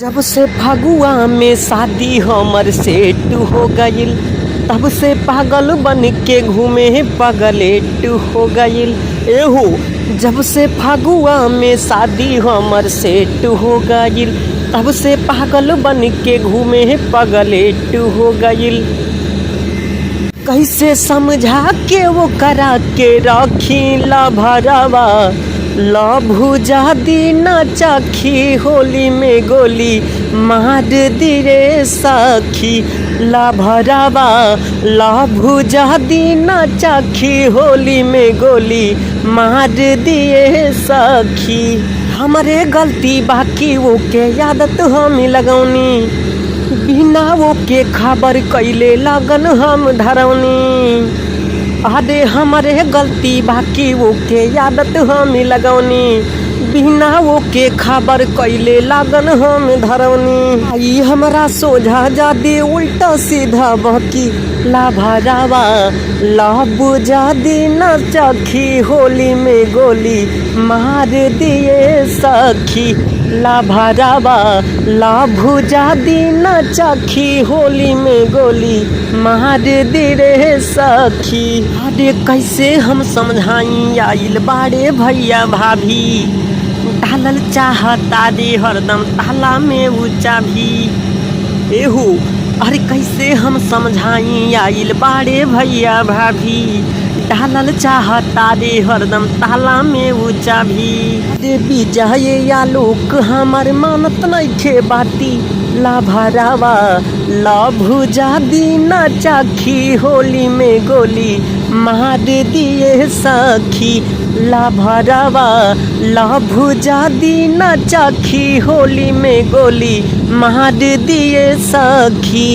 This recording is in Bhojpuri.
जब से फगुआ में शादी हमर सेट हो गईल, तब से पागल बन के घूमे पगलेट हो गईल। एहो जब से फगुआ में शादी हमर सेट हो गईल, तब से पागल बन के घूमे पगलेट हो गईल। कैसे समझा के वो करा के रखी ला भरावा, भुजा दी ना चाखी होली में गोली मार दी रे सखी। ला भरावा भुजा दी ना चाखी होली में गोली मार दिए सखी। हमारे गलती बाकी वो के आदत हम लगौनी, बिना वो के खबर कैले लगन हम धरौनी। अरे हमारे गलती बाकी वो के आदत हम लगौनी, बिना वो के खबर कैले लगन हम धरौनी। आई हमारा सोझा जादे उल्टा सीधा बहकी, ला भरावा बुझा दी ना चखी होली में गोली मार दिए सखी। ला भरावा भुजा दी ना चखी होली में गोली मार दी रे सखी। अरे कैसे हम समझाई आइल बाड़े भैया भाभी, डालल चाहता दे हरदम ताला में ऊंचा भी। एहू अरे कैसे हम समझाई आइल बाड़े भैया भाभी, डालल चाहता रे हरदम ताला में ऊंचा भी। रे विजय आलोक हमार मानत नइखे बाती, ला भरावा भुजा दी ना चाखी होली में गोली मार दिए सखी। ला भरावा भुजा दी ना चाखी होली में गोली मार दिए सखी।